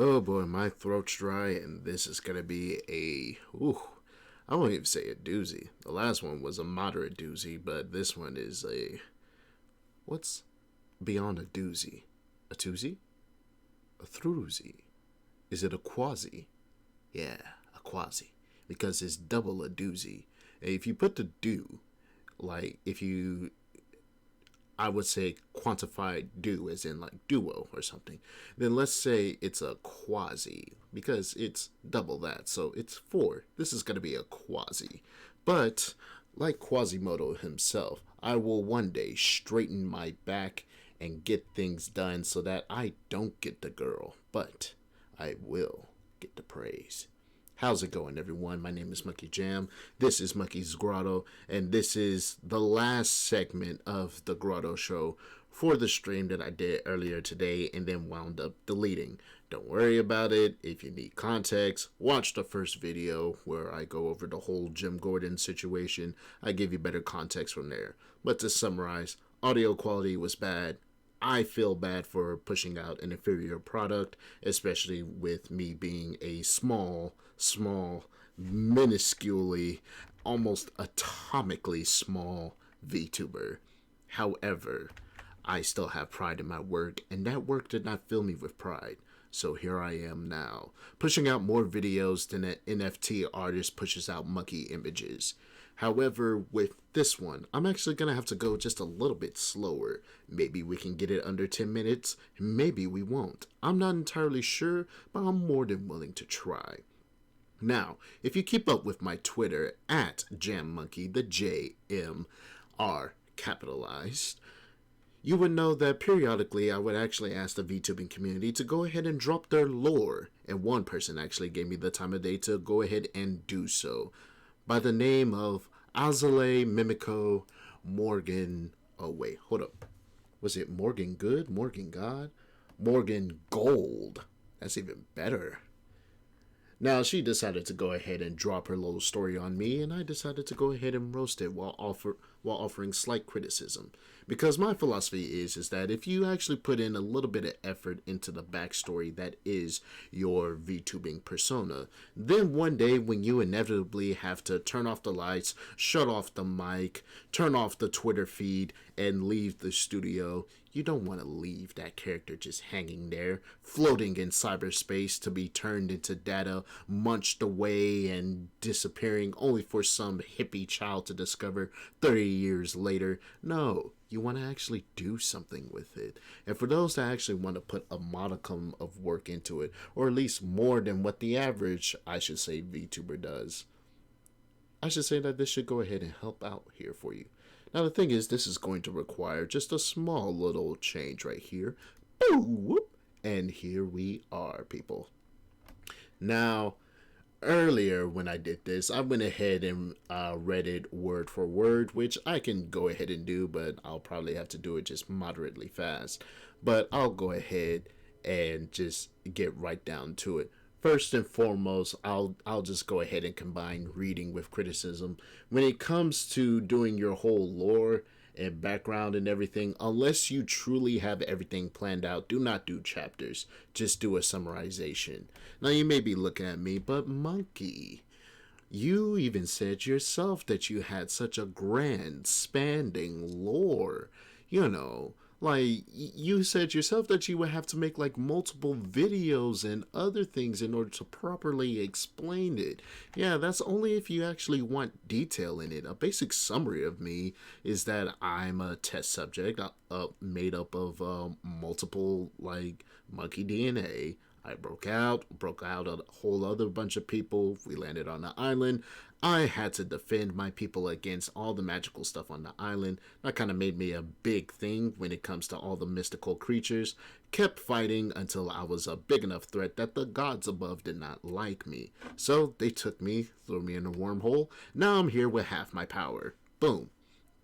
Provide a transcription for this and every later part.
Oh boy, my throat's dry, and this is gonna be I won't even say a doozy. The last one was a moderate doozy, but this one is what's beyond a doozy? A toozy? A throozy? Is it a quasi? Yeah, a quasi. Because it's double a doozy. If you put the do, like if you I would say quantified do as in like duo or something, then let's say it's a quasi because it's double that. So it's four. This is going to be a quasi. But like Quasimodo himself, I will one day straighten my back and get things done so that I don't get the girl, but I will get the praise. How's it going, everyone? My name is Monkey Jam. This is Monkey's Grotto, and this is the last segment of the Grotto Show for the stream that I did earlier today and then wound up deleting. Don't worry about it. If you need context, watch the first video where I go over the whole Jim Gordon situation. I give you better context from there. But to summarize, audio quality was bad. I feel bad for pushing out an inferior product, especially with me being a small, minusculely, almost atomically small VTuber. However, I still have pride in my work, and that work did not fill me with pride. So here I am now, pushing out more videos than an NFT artist pushes out monkey images. However, with this one, I'm actually going to have to go just a little bit slower. Maybe we can get it under 10 minutes, maybe we won't. I'm not entirely sure, but I'm more than willing to try. Now, if you keep up with my Twitter, at JamMonkey, the JMR capitalized, you would know that periodically I would actually ask the VTubing community to go ahead and drop their lore, and one person actually gave me the time of day to go ahead and do so, by the name of Azalea, Mimiko, Morgan. Oh, wait, hold up. Was it Morgan Good? Morgan God? Morgengold. That's even better. Now, she decided to go ahead and drop her little story on me, and I decided to go ahead and roast it while offering slight criticism. Because my philosophy is that if you actually put in a little bit of effort into the backstory that is your VTubing persona, then one day when you inevitably have to turn off the lights, shut off the mic, turn off the Twitter feed, and leave the studio, you don't want to leave that character just hanging there, floating in cyberspace to be turned into data, munched away, and disappearing only for some hippie child to discover 30 years later. No, you want to actually do something with it. And for those that actually want to put a modicum of work into it, or at least more than what the average, I should say, VTuber does, I should say that this should go ahead and help out here for you. Now the thing is, this is going to require just a small little change right here. Boop! And here we are, people. Now, earlier when I did this, I went ahead and read it word for word, which I can go ahead and do, but I'll probably have to do it just moderately fast. But I'll go ahead and just get right down to it. First and foremost, I'll just go ahead and combine reading with criticism. When it comes to doing your whole lore and background and everything, unless you truly have everything planned out, do not do chapters. Just do a summarization. Now you may be looking at me, but Monkey, you even said yourself that you had such a grand, spanning lore. You know, like, you said yourself that you would have to make, like, multiple videos and other things in order to properly explain it. Yeah, that's only if you actually want detail in it. A basic summary of me is that I'm a test subject made up of multiple, like, monkey DNA. I broke out a whole other bunch of people. We landed on an island. I had to defend my people against all the magical stuff on the island. That kind of made me a big thing when it comes to all the mystical creatures. Kept fighting until I was a big enough threat that the gods above did not like me. So they took me, threw me in a wormhole. Now I'm here with half my power. Boom.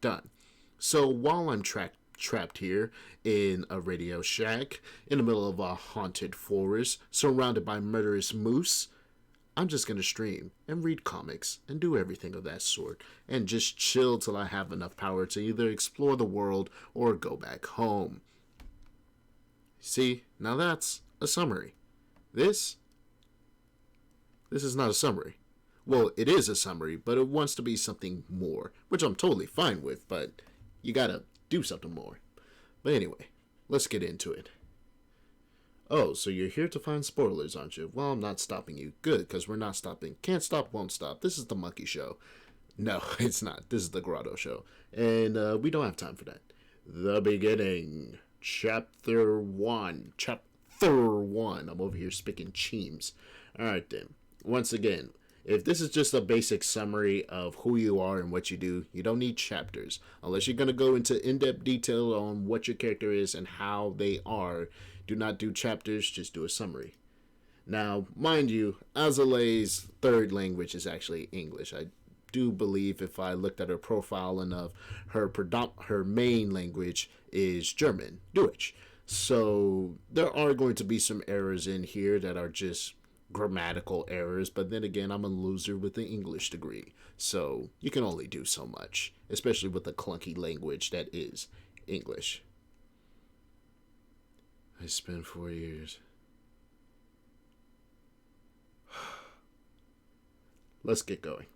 Done. So while I'm trapped here in a radio shack in the middle of a haunted forest surrounded by murderous moose, I'm just going to stream and read comics and do everything of that sort and just chill till I have enough power to either explore the world or go back home. See, now that's a summary. This is not a summary. Well, it is a summary, but it wants to be something more, which I'm totally fine with, but you gotta do something more. But anyway, let's get into it. Oh, so you're here to find spoilers, aren't you? Well, I'm not stopping you. Good, because we're not stopping. Can't stop, won't stop. This is the monkey show. No, it's not. This is the grotto show. And we don't have time for that. The beginning. Chapter 1. Chapter 1. I'm over here speaking cheems. Alright then. Once again, if this is just a basic summary of who you are and what you do, you don't need chapters. Unless you're going to go into in-depth detail on what your character is and how they are, do not do chapters, just do a summary. Now, mind you, Azalea's third language is actually English. I do believe if I looked at her profile enough, her main language is German, Deutsch. So there are going to be some errors in here that are just grammatical errors, but then again, I'm a loser with an English degree, so you can only do so much, especially with the clunky language that is English. I spent 4 years. Let's get going.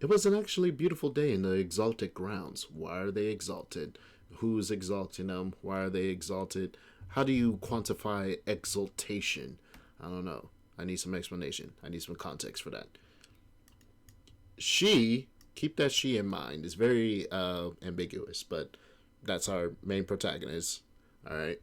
It was an actually beautiful day in the exalted grounds. Why are they exalted? Who's exalting them? Why are they exalted? How do you quantify exaltation? I don't know. I need some explanation. I need some context for that. She, keep that she in mind, is very ambiguous, but that's our main protagonist. All right.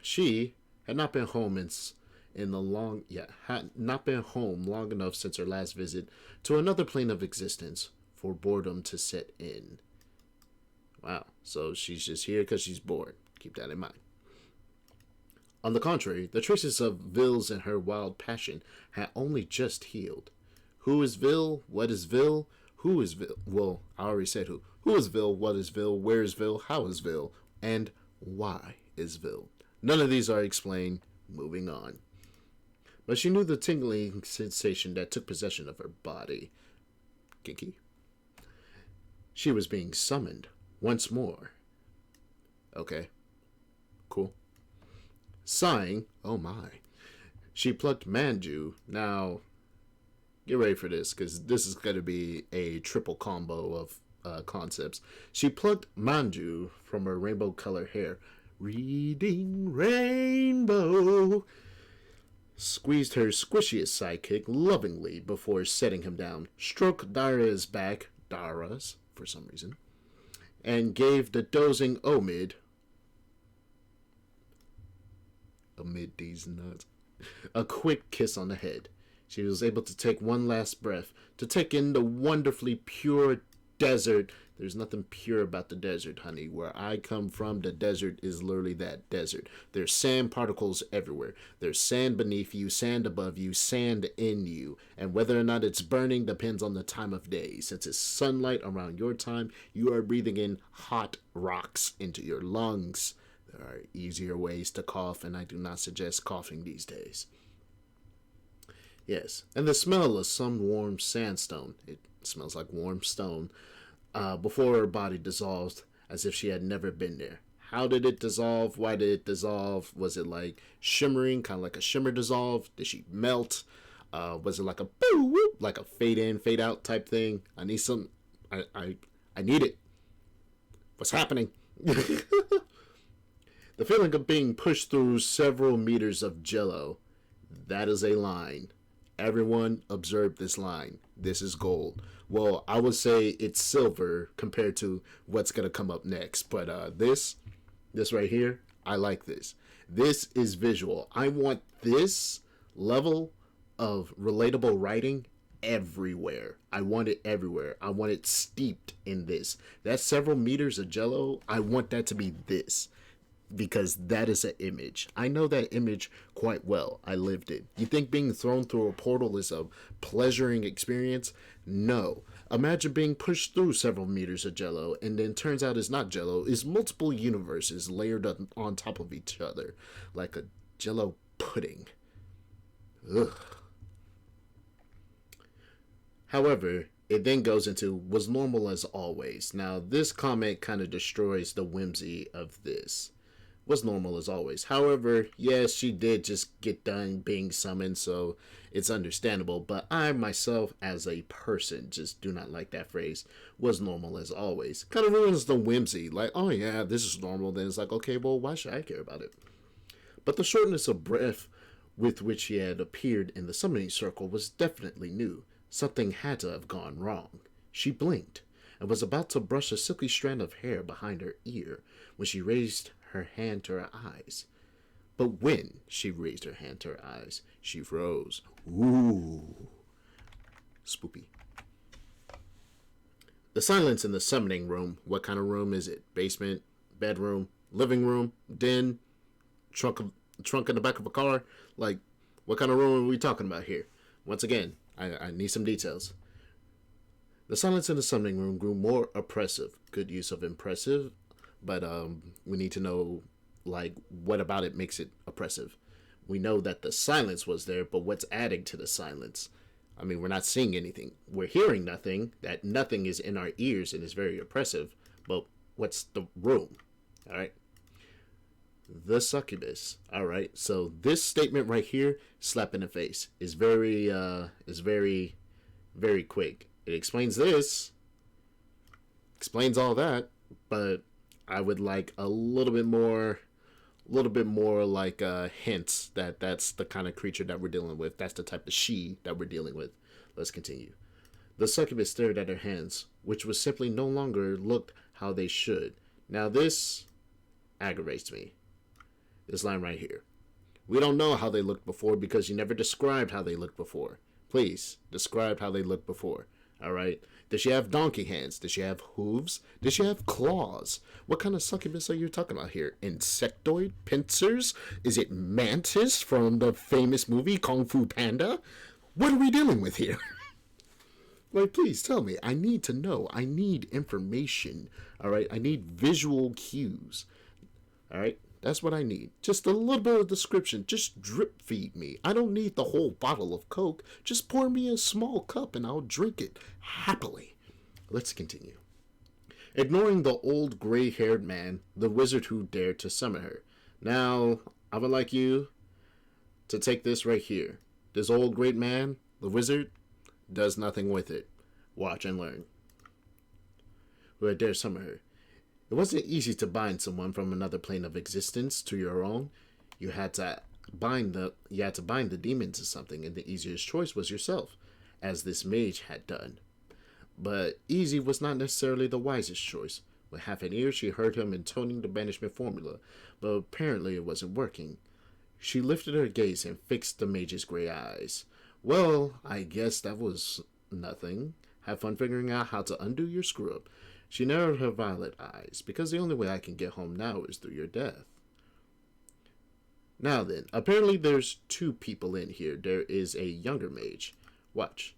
She had not been home had not been home long enough since her last visit to another plane of existence for boredom to set in. Wow. So she's just here because she's bored. Keep that in mind. On the contrary, the traces of Vil's and her wild passion had only just healed. Who is Vil? What is Vil? Who is Vil? Well, I already said who. Who is Vil? What is Vil? Where is Vil? How is Vil? And why is Vil? None of these are explained. Moving on. But she knew the tingling sensation that took possession of her body. Kinky. She was being summoned once more. Okay. Cool. Sighing, oh my, she plucked Manju. Now, get ready for this, because this is going to be a triple combo of concepts. She plucked Manju from her rainbow-colored hair. Reading rainbow. Squeezed her squishiest sidekick lovingly before setting him down. Stroked Dara's back, Dara's, for some reason, and gave the dozing Omid, amid these nuts, a quick kiss on the head. She was able to take one last breath, to take in the wonderfully pure desert. There's nothing pure about the desert, honey. Where I come from, the desert is literally that desert. There's sand particles everywhere. There's sand beneath you, sand above you, sand in you. And whether or not it's burning depends on the time of day. Since it's sunlight around your time, you are breathing in hot rocks into your lungs. There are easier ways to cough, and I do not suggest coughing these days. Yes, and the smell of some warm sandstone. It smells like warm stone. Before her body dissolved, as if she had never been there. How did it dissolve? Why did it dissolve? Was it like shimmering, kind of like a shimmer dissolve? Did she melt? Was it like a boo whoop, like a fade in, fade out type thing? I need some. I need it. What's happening? The feeling of being pushed through several meters of jello. That is a line. Everyone observe this line. This is gold. Well, I would say it's silver compared to what's going to come up next. But this right here, I like this. This is visual. I want this level of relatable writing everywhere. I want it everywhere. I want it steeped in this. That's several meters of jello. I want that to be this. Because that is an image. I know that image quite well. I lived it. You think being thrown through a portal is a pleasuring experience? No. Imagine being pushed through several meters of jello, and then turns out it's not jello, it's multiple universes layered on top of each other, like a jello pudding. Ugh. However, it then goes into was normal as always. Now, this comment kind of destroys the whimsy of this. was normal as always. However, yes, she did just get done being summoned, so it's understandable. But I myself, as a person, just do not like that phrase. Was normal as always. Kind of ruins the whimsy. Like, oh yeah, this is normal. Then it's like, okay, well, why should I care about it? But the shortness of breath with which he had appeared in the summoning circle was definitely new. Something had to have gone wrong. She blinked and was about to brush a silky strand of hair behind her ear when she raised her hand to her eyes. But when she raised her hand to her eyes, she froze. Ooh. Spoopy. The silence in the summoning room. What kind of room is it? Basement? Bedroom? Living room? Den? Trunk in the back of a car? Like, what kind of room are we talking about here? Once again, I need some details. The silence in the summoning room grew more oppressive. Good use of impressive, but we need to know, like, what about it makes it oppressive. We know that the silence was there, but what's adding to the silence? I mean, we're not seeing anything. We're hearing nothing. That nothing is in our ears and is very oppressive. But what's the room? All right. The succubus. All right. So this statement right here, slap in the face, is very, very quick. It explains this, explains all that, but I would like a little bit more like hints that that's the kind of creature that we're dealing with. That's the type of she that we're dealing with. Let's continue. The succubus stared at her hands, which was simply no longer looked how they should. Now this aggravates me. This line right here. We don't know how they looked before because you never described how they looked before. Please, describe how they looked before. All right. Does she have donkey hands? Does she have hooves? Does she have claws? What kind of succubus are you talking about here? Insectoid? Pincers? Is it Mantis from the famous movie Kung Fu Panda? What are we dealing with here? Like, please tell me. I need to know. I need information. All right. I need visual cues. All right. That's what I need. Just a little bit of description. Just drip feed me. I don't need the whole bottle of Coke. Just pour me a small cup and I'll drink it happily. Let's continue. Ignoring the old gray-haired man, the wizard who dared to summon her. Now, I would like you to take this right here. This old great man, the wizard, does nothing with it. Watch and learn. Who had dared summon her. It wasn't easy to bind someone from another plane of existence to your own. You had to bind the demon to something, and the easiest choice was yourself, as this mage had done. But easy was not necessarily the wisest choice. With half an ear, she heard him intoning the banishment formula, but apparently it wasn't working. She lifted her gaze and fixed the mage's gray eyes. Well, I guess that was nothing. Have fun figuring out how to undo your screw-up. She narrowed her violet eyes, because the only way I can get home now is through your death. Now then, apparently there's two people in here. There is a younger mage. Watch.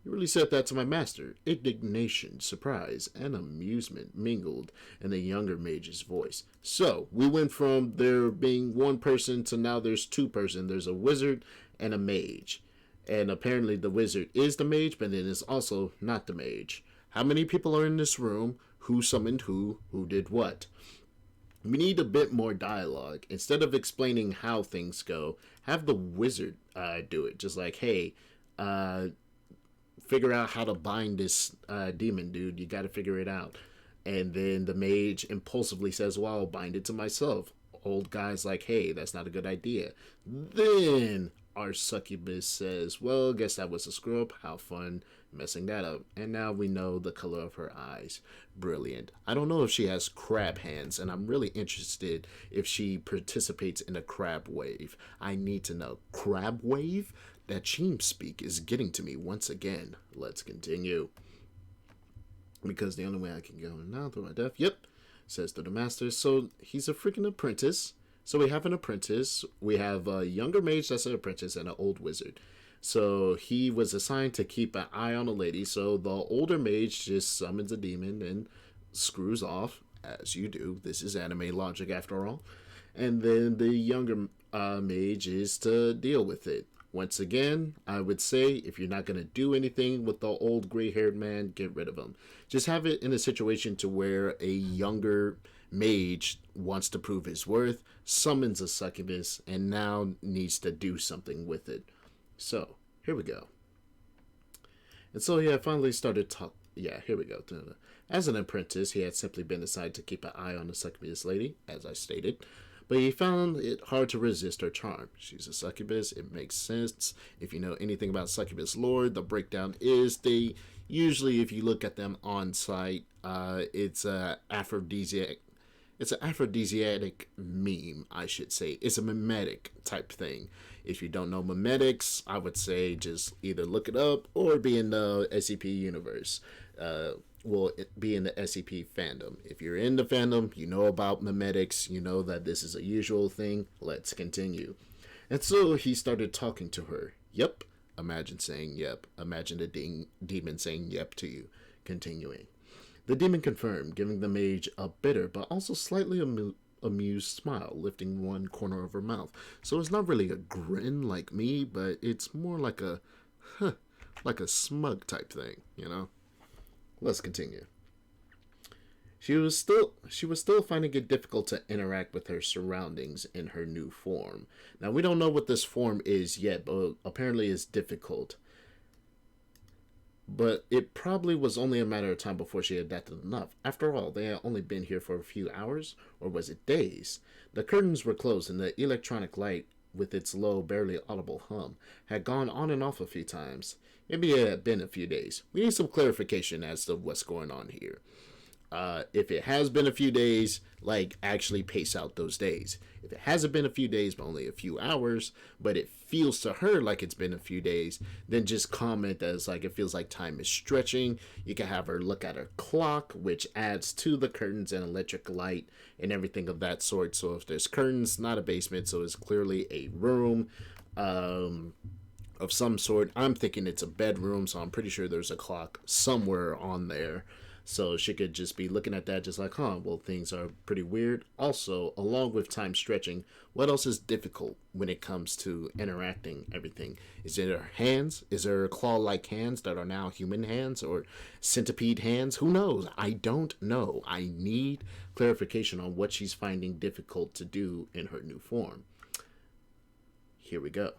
You really said that to my master. Indignation, surprise, and amusement mingled in the younger mage's voice. So, we went from there being one person to now there's two persons. There's a wizard and a mage. And apparently the wizard is the mage, but then it's also not the mage. How many people are in this room? Who summoned who? Who did what? We need a bit more dialogue. Instead of explaining how things go, have the wizard do it. Just like, hey, figure out how to bind this demon, dude. You got to figure it out. And then the mage impulsively says, well, I'll bind it to myself. Old guy's like, hey, that's not a good idea. Then our succubus says, well, guess that was a screw up. How fun messing that up. And now we know the color of her eyes. Brilliant. I don't know if she has crab hands, and I'm really interested if she participates in a crab wave. I need to know. Crab wave? That Cheem speak is getting to me once again. Let's continue. Because the only way I can go now through my death. Yep. Says to the master. So he's a freaking apprentice. So we have an apprentice. We have a younger mage that's an apprentice and an old wizard. So he was assigned to keep an eye on a lady. So the older mage just summons a demon and screws off, as you do. This is anime logic after all. And then the younger mage is to deal with it. Once again, I would say if you're not going to do anything with the old gray-haired man, get rid of him. Just have it in a situation to where a younger mage wants to prove his worth, summons a succubus, and now needs to do something with it. So, here we go. And so he had finally started talking. Yeah, here we go. As an apprentice, he had simply been assigned to keep an eye on the succubus lady, as I stated. But he found it hard to resist her charm. She's a succubus. It makes sense. If you know anything about succubus lore, the breakdown is they usually, if you look at them on site, it's a aphrodisiac. It's an aphrodisiac meme, I should say. It's a mimetic type thing. If you don't know mimetics, I would say just either look it up or be in the SCP universe. Will be in the SCP fandom. If you're in the fandom, you know about mimetics, you know that this is a usual thing. Let's continue. And so he started talking to her. Yep. Imagine saying yep. Imagine the demon saying yep to you. Continuing. The demon confirmed, giving the mage a bitter but also slightly amused smile, lifting one corner of her mouth. So it's not really a grin like me, but it's more like a smug type thing, you know? Let's continue. She was still finding it difficult to interact with her surroundings in her new form. Now, we don't know what this form is yet, but apparently it's difficult. But it probably was only a matter of time before she adapted enough. After all, they had only been here for a few hours, or was it days? The curtains were closed, and the electronic light, with its low, barely audible hum, had gone on and off a few times. Maybe it had been a few days. We need some clarification as to what's going on here. If it has been a few days, actually pace out those days. If it hasn't been a few days, but only a few hours, but it feels to her like it's been a few days, then just comment as it feels like time is stretching. You can have her look at her clock, which adds to the curtains and electric light and everything of that sort. So if there's curtains, not a basement, so it's clearly a room of some sort. I'm thinking it's a bedroom, so I'm pretty sure there's a clock somewhere on there. So she could just be looking at that just well, things are pretty weird. Also, along with time stretching, what else is difficult when it comes to interacting everything? Is it her hands? Is there claw-like hands that are now human hands or centipede hands? Who knows? I don't know. I need clarification on what she's finding difficult to do in her new form. Here we go.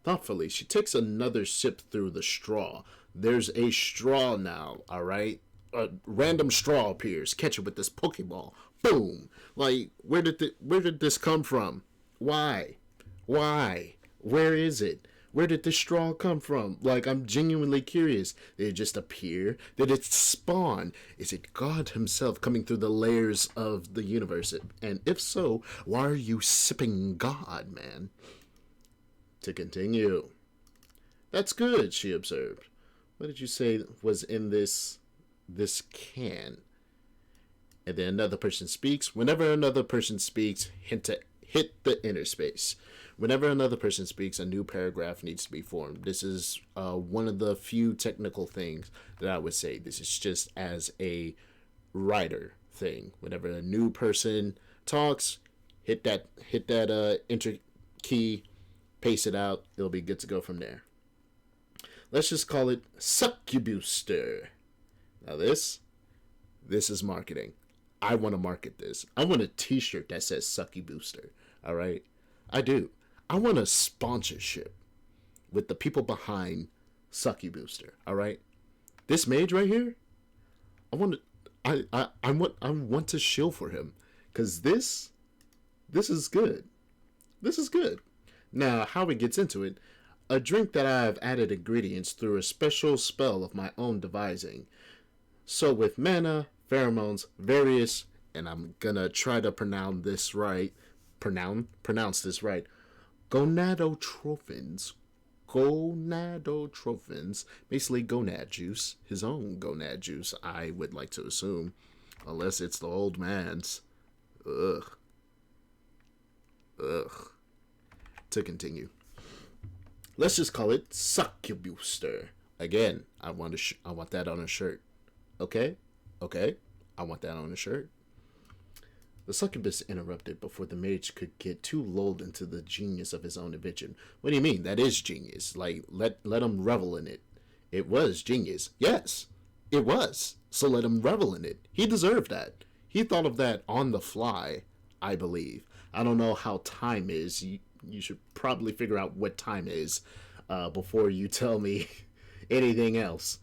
Thoughtfully, she takes another sip through the straw. There's a straw now, alright? A random straw appears. Catch it with this Pokeball. Boom! Where did this come from? Why? Where is it? Where did this straw come from? I'm genuinely curious. Did it just appear? Did it spawn? Is it God himself coming through the layers of the universe? And if so, why are you sipping God, man? To continue. That's good, she observed. What did you say was in this can? And then another person speaks. Whenever another person speaks, hit the inner space. Whenever another person speaks, a new paragraph needs to be formed. This is one of the few technical things that I would say. This is just as a writer thing. Whenever a new person talks, hit that enter key, paste it out. It'll be good to go from there. Let's just call it Succubooster. Now this is marketing. I want to market this. I want a t-shirt that says Succubooster. All right? I do. I want a sponsorship with the people behind Succubooster. All right? This mage right here, I want to shill for him, cuz this is good. This is good. Now, how it gets into it, a drink that I have added ingredients through a special spell of my own devising. So with mana, pheromones, various, and I'm gonna try to pronounce this right, gonadotrophins, basically gonad juice, his own gonad juice, I would like to assume, unless it's the old man's. Ugh. To continue. Let's just call it Succubooster. Again, I want that on a shirt. Okay? I want that on a shirt. The succubus interrupted before the mage could get too lulled into the genius of his own invention. What do you mean? That is genius. Let him revel in it. It was genius. Yes, it was. So let him revel in it. He deserved that. He thought of that on the fly, I believe. I don't know how time is. You should probably figure out what time is before you tell me anything else.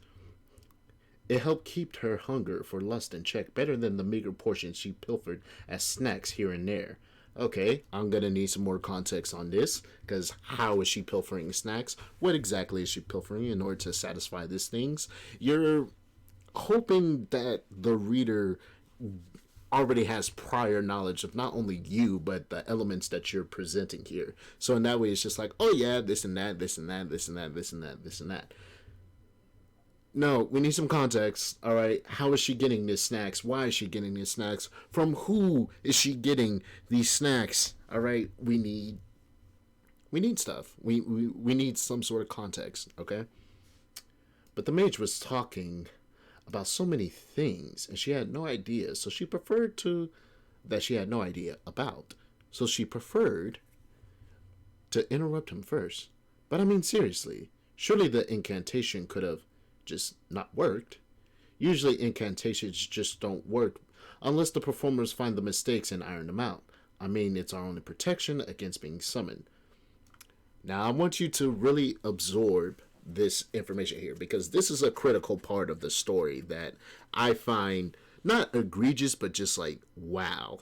It helped keep her hunger for lust in check better than the meager portions she pilfered as snacks here and there. Okay, I'm gonna need some more context on this, because how is she pilfering snacks? What exactly is she pilfering in order to satisfy these things? You're hoping that the reader already has prior knowledge of not only you but the elements that you're presenting here. So in that way, it's just like, oh yeah, this and that, this and that, this and that, this and that, this and that. No, we need some context. All right, how is she getting these snacks? Why is she getting these snacks? From who is she getting these snacks? All right, we need stuff. We need some sort of context. Okay, but the mage was talking about so many things, and she had no idea. So she preferred to that she had no idea about. So she preferred to interrupt him first. But I mean, seriously, surely the incantation could have just not worked. Usually, incantations just don't work unless the performers find the mistakes and iron them out. I mean, it's our only protection against being summoned. Now, I want you to really absorb this information here, because this is a critical part of the story that I find not egregious, but just like, wow,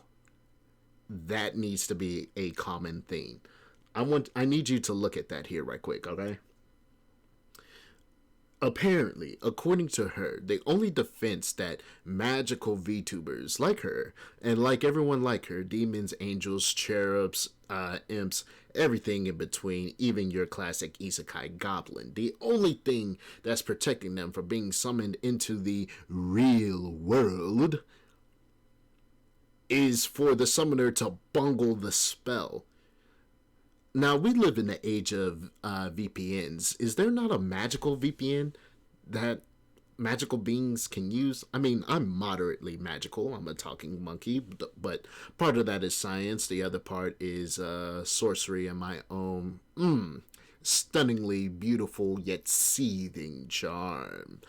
that needs to be a common theme. I need you to look at that here right quick, okay? Apparently, according to her, the only defense that magical VTubers like her, and like everyone like her, demons, angels, cherubs, imps, everything in between, even your classic isekai goblin, the only thing that's protecting them from being summoned into the real world is for the summoner to bungle the spell. Now, we live in the age of VPNs. Is there not a magical VPN that magical beings can use? I mean, I'm moderately magical. I'm a talking monkey, but part of that is science. The other part is sorcery and my own stunningly beautiful yet seething charm.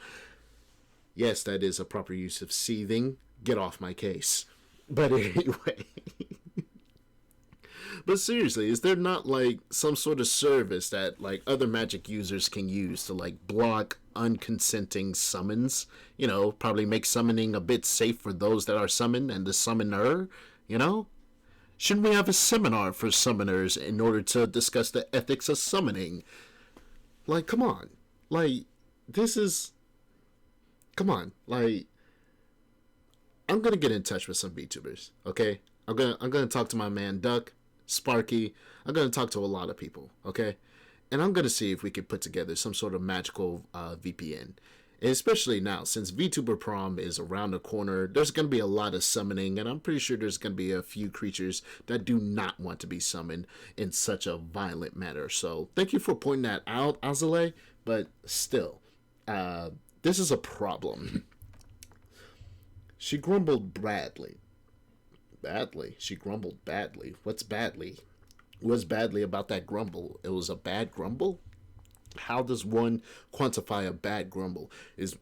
Yes, that is a proper use of seething. Get off my case. But anyway... But seriously, is there not like some sort of service that like other magic users can use to like block unconsenting summons? You know, probably make summoning a bit safe for those that are summoned and the summoner, you know? Shouldn't we have a seminar for summoners in order to discuss the ethics of summoning? Like, come on. Like, this is... Come on. Like, I'm gonna get in touch with some VTubers, okay? I'm gonna talk to my man Duck, Sparky. I'm going to talk to a lot of people, okay? And I'm going to see if we can put together some sort of magical VPN. And especially now, since VTuber Prom is around the corner, there's going to be a lot of summoning, and I'm pretty sure there's going to be a few creatures that do not want to be summoned in such a violent manner. So thank you for pointing that out, Azalea, but still, this is a problem. She grumbled badly. Badly? She grumbled badly. What's badly? What's badly about that grumble? It was a bad grumble? How does one quantify a bad grumble? Is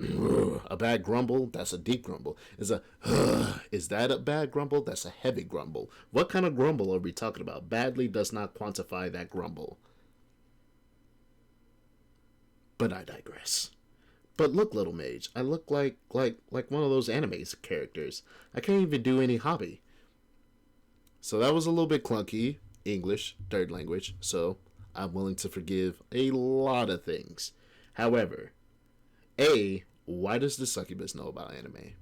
a bad grumble? That's a deep grumble. Is that a bad grumble? That's a heavy grumble. What kind of grumble are we talking about? Badly does not quantify that grumble. But I digress. But look, little mage, I look like one of those anime characters. I can't even do any hobby. So that was a little bit clunky, English, third language, so I'm willing to forgive a lot of things. However, A, why does the succubus know about anime?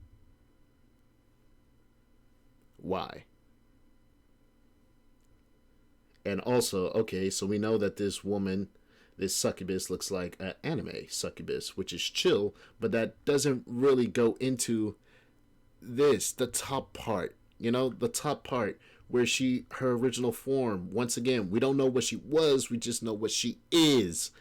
Why? And also, okay, so we know that this woman, this succubus, looks like an anime succubus, which is chill, but that doesn't really go into this, the top part. You know, the top part where her original form, once again, we don't know what she was, we just know what she is.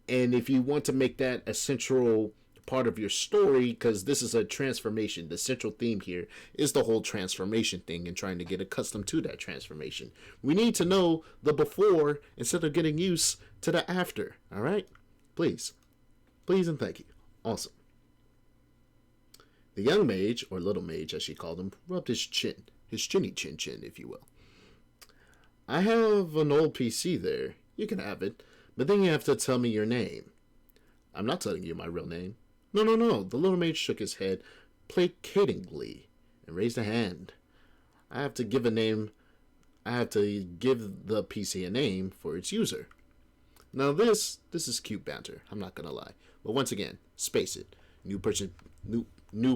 And if you want to make that a central part of your story, because this is a transformation, the central theme here is the whole transformation thing and trying to get accustomed to that transformation. We need to know the before instead of getting used to the after, all right? Please and thank you. Awesome. The young mage, or little mage as she called him, rubbed his chin, his chinny chin chin, if you will. I have an old PC there. You can have it, but then you have to tell me your name. I'm not telling you my real name. No, no, no. The little mage shook his head placatingly and raised a hand. I have to give a name. I have to give the PC a name for its user. Now this is cute banter. I'm not gonna lie. But once again, space it. New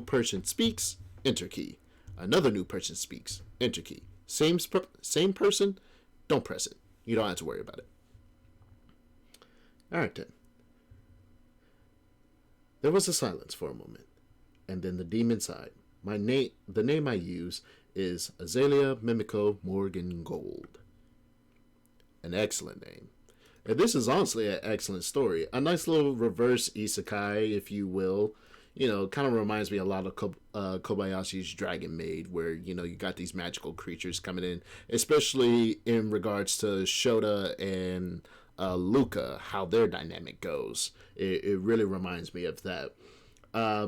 person speaks. Enter key. Another new person speaks. Enter key. Same person. Don't press it. You don't have to worry about it. All right then. There was a silence for a moment, and then the demon sighed. The name I use is Azalea Mimiko Morgengold. An excellent name. And this is honestly an excellent story. A nice little reverse isekai, if you will. You know, kind of reminds me a lot of Kobayashi's Dragon Maid, where, you know, you got these magical creatures coming in, especially in regards to Shota and Luca, how their dynamic goes. It really reminds me of that.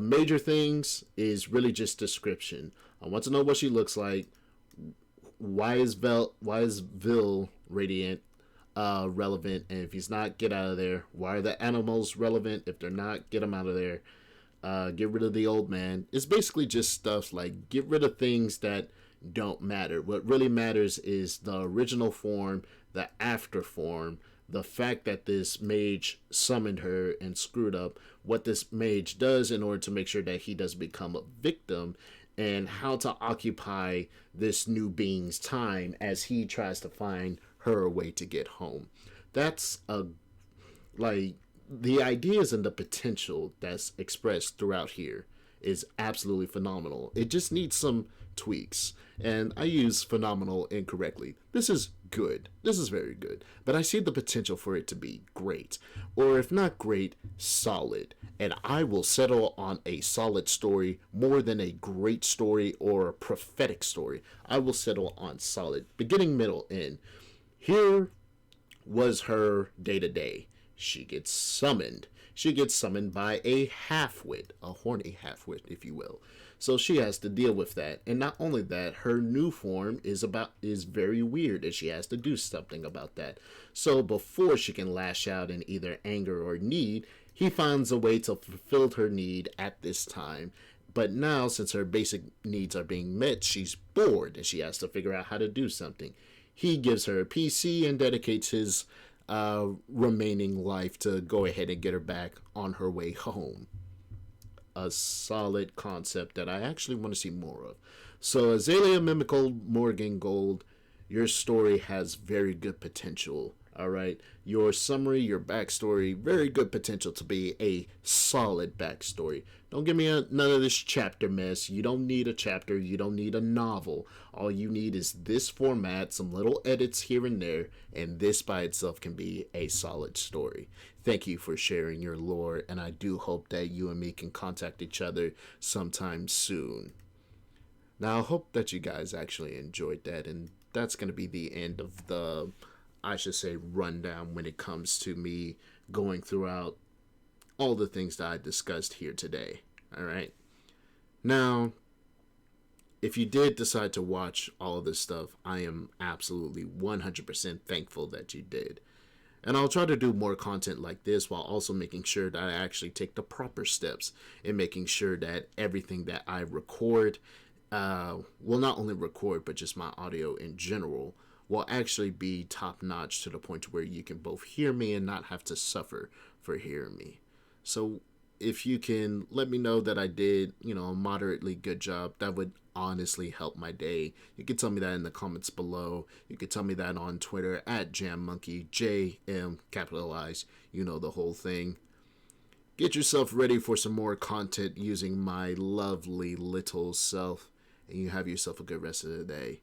Major things is really just description. I want to know what she looks like. Why is Vil radiant relevant? And if he's not, get out of there. Why are the animals relevant? If they're not, get them out of there. Get rid of the old man. It's basically just stuff like get rid of things that don't matter. What really matters is the original form, the after form, the fact that this mage summoned her and screwed up, what this mage does in order to make sure that he doesn't become a victim, and how to occupy this new being's time as he tries to find her a way to get home. That's the ideas and the potential that's expressed throughout here is absolutely phenomenal. It just needs some tweaks, and I use phenomenal incorrectly. This is good. This is very good, but I see the potential for it to be great, or if not great, solid. And I will settle on a solid story more than a great story or a prophetic story. I will settle on solid, beginning, middle, end. Here was her day to day. She gets summoned. She gets summoned by a half-wit, a horny half-wit, if you will. So she has to deal with that. And not only that, her new form is very weird, and she has to do something about that. So before she can lash out in either anger or need, he finds a way to fulfill her need at this time. But now, since her basic needs are being met, she's bored, and she has to figure out how to do something. He gives her a PC and dedicates his remaining life to go ahead and get her back on her way home. A solid concept that I actually want to see more of. So Azalea Mimiko Morgengold, your story has very good potential. All right, your summary, your backstory, very good potential to be a solid backstory. Don't give me none of this chapter mess. You don't need a chapter. You don't need a novel. All you need is this format, some little edits here and there, and this by itself can be a solid story. Thank you for sharing your lore, and I do hope that you and me can contact each other sometime soon. Now, I hope that you guys actually enjoyed that, and that's going to be the end of the, I should say, rundown when it comes to me going throughout all the things that I discussed here today. All right. Now, if you did decide to watch all of this stuff, I am absolutely 100% thankful that you did. And I'll try to do more content like this while also making sure that I actually take the proper steps in making sure that everything that I record, will not only record, but just my audio in general, will actually be top notch to the point where you can both hear me and not have to suffer for hearing me. So if you can let me know that I did, a moderately good job, that would honestly help my day. You can tell me that in the comments below. You can tell me that on Twitter at JamMonkey, JM capitalized, the whole thing. Get yourself ready for some more content using my lovely little self, and you have yourself a good rest of the day.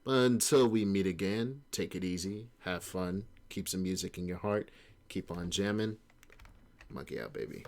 But until we meet again, take it easy, have fun, keep some music in your heart, keep on jamming. Monkey out, baby.